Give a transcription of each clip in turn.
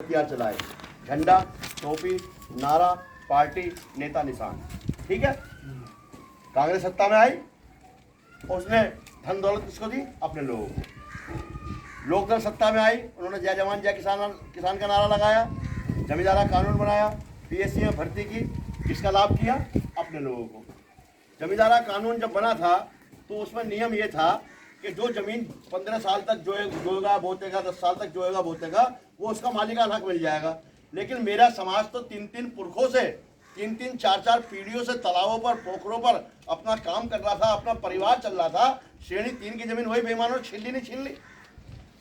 हथियार चलाए, झंडा, टोपी, नारा, पार्टी, नेता, निशान। ठीक है। कांग्रेस सत्ता में आई, उसने धन दौलत किसको दी? अपने लोगों को। लोकदल सत्ता में आई, उन्होंने जय जवान जय किसान किसान का नारा लगाया, जमींदारा कानून बनाया, पीएससी में भर्ती की, किसका लाभ किया? अपने लोगों को। जमींदारा कानून जब बना था तो उसमें नियम ये था कि जो जमीन 15 साल तक जोएगा बोतेगा, 10 साल तक जोएगा बोतेगा, वो उसका मालिकाना हक मिल जाएगा। लेकिन मेरा समाज तो 3-3 पुरखों से, 3-3 4-4 पीढ़ियों से तालाबों पर, पोखरों पर अपना काम कर रहा था, अपना परिवार चल रहा था। श्रेणी 3 की जमीन वही बेईमानों छीन ली, नहीं छीन ली।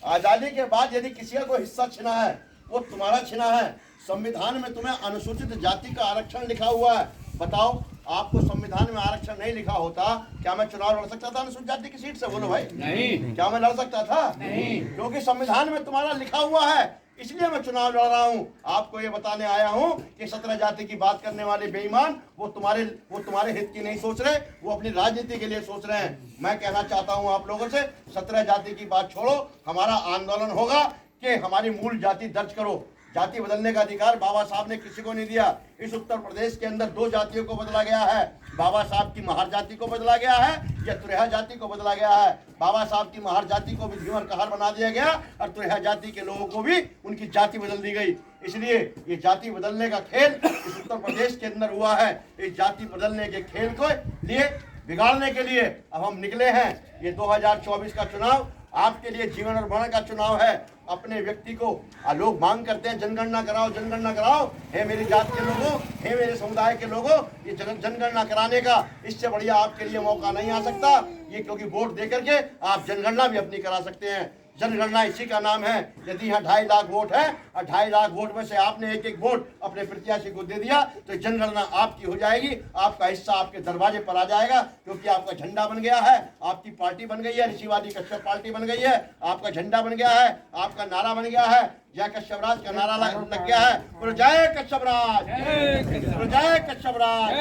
आजादी के बाद यदि किसी का कोई हिस्सा छिना है, वो तुम्हारा छिना है। संविधान में तुम्हें अनुसूचित जाति का आरक्षण लिखा हुआ है। बताओ, आपको संविधान में आरक्षण नहीं लिखा होता, क्या मैं चुनाव लड़ सकता था अनुसूचित जाति की सीट से? बोलो भाई। नहीं। क्या मैं लड़ सकता था? नहीं। क्योंकि संविधान में तुम्हारा लिखा हुआ है, इसलिए मैं चुनाव लड़ रहा हूं। आपको ये बताने आया हूं कि 17 जाति की बात करने वाले बेईमान वो तुम्हारे हित की नहीं सोच रहे, वो अपनी राजनीति के लिए सोच रहे हैं। मैं कहना चाहता हूं आप लोगों से, 17 जाति की बात छोड़ो, हमारा आंदोलन होगा कि हमारी मूल जाति दर्ज करो। जाति बदलने का अधिकार बाबा साहब ने किसी को नहीं दिया। इस उत्तर प्रदेश के अंदर 2 जातियों को बदला गया है। बाबा साहब की महार जाति को बदला गया है या तुरैया जाति को बदला गया है। बाबा साहब की महार जाति को भी धीवर कहार बना दिया गया और तुरैया जाति के लोगों को भी उनकी जाति बदल दी गई। इसलिए ये जाति बदलने का खेल इस उत्तर प्रदेश के अंदर हुआ है। इस जाति बदलने के खेल को लिए बिगाड़ने के लिए अब हम निकले हैं। ये 2024 का चुनाव आपके लिए जीवन और मरण का चुनाव है। अपने व्यक्ति को लोग मांग करते हैं, जनगणना कराओ, जनगणना कराओ। हे मेरी जात के लोगों, हे मेरे समुदाय के लोगों, ये जनगणना कराने का इससे बढ़िया आपके लिए मौका नहीं आ सकता। ये क्योंकि वोट दे करके आप जनगणना भी अपनी करा सकते हैं। जनगणना इसी का नाम है। यदि यहाँ 2.5 लाख वोट है और 2.5 लाख वोट में से आपने एक वोट अपने प्रत्याशी को दे दिया तो जनगणना आपकी हो जाएगी। आपका हिस्सा आपके दरवाजे पर आ जाएगा, क्योंकि आपका झंडा बन गया है, आपकी पार्टी बन गई है, ऋषिवादी कश्यप पार्टी बन गई है, आपका झंडा बन गया है, आपका नारा बन गया है, जय कश्यपराज का नारा लग गया है। बोलो जय कश्यपराज, बोलो जय कश्यपराज।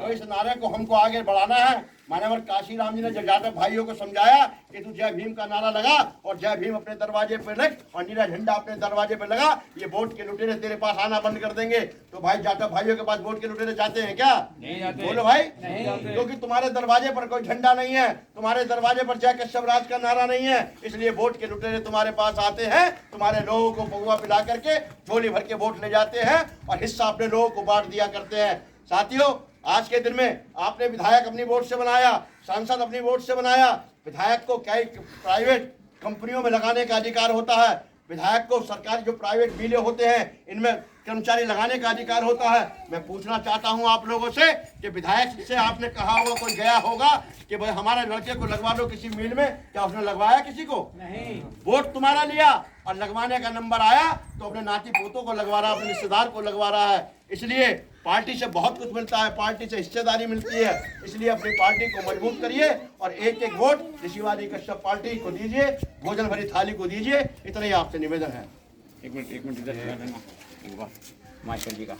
तो इस नारे को हमको आगे बढ़ाना है। मान्यवर काशीराम जी ने जाटव भाइयों को समझाया कि तू जय भीम का नारा लगा और जय भीम अपने दरवाजे पर लग और नीला झंडा अपने दरवाजे पर लगा, ये वोट के लुटेरे तेरे पास आना बंद कर देंगे। तो भाई जाटव भाइयों के पास वोट के लुटेरे जाते हैं क्या? नहीं जाते। बोलो भाई। नहीं जाते। क्योंकि तुम्हारे दरवाजे पर कोई झंडा नहीं है, तुम्हारे दरवाजे पर जय कश्यपराज का नारा नहीं है, इसलिए वोट के लुटेरे तुम्हारे पास आते हैं, तुम्हारे लोगों को पौवा पिला करके झोली भर के वोट ले जाते हैं और हिस्सा अपने लोगों को बांट दिया करते हैं। साथियों, आज के दिन में आपने विधायक अपनी वोट से बनाया, सांसद अपनी वोट से बनाया। विधायक को कई प्राइवेट कंपनियों में लगाने का अधिकार होता है। विधायक को सरकारी जो प्राइवेट बिलें होते हैं इनमें कर्मचारी लगाने का अधिकार होता है। मैं पूछना चाहता हूं आप लोगों से कि विधायक से आपने कहा होगा, कोई गया होगा कि भाई हमारे लड़के को लगवा दो किसी मिल में, क्या उसने लगवाया किसी को? नहीं। वोट तुम्हारा लिया और लगवाने का नंबर आया तो अपने नाती पोतों को लगवा रहा है, अपने रिश्तेदार को लगवा रहा है। इसलिए पार्टी से बहुत कुछ मिलता है, पार्टी से हिस्सेदारी मिलती है। इसलिए अपनी पार्टी को मजबूत करिए और एक एक वोट ऋषिवादी कश्यप पार्टी को दीजिए, भोजन भरी थाली को दीजिए। इतना ही आपसे निवेदन है। एक मिनट इधर देना एक बार मास्टर जी का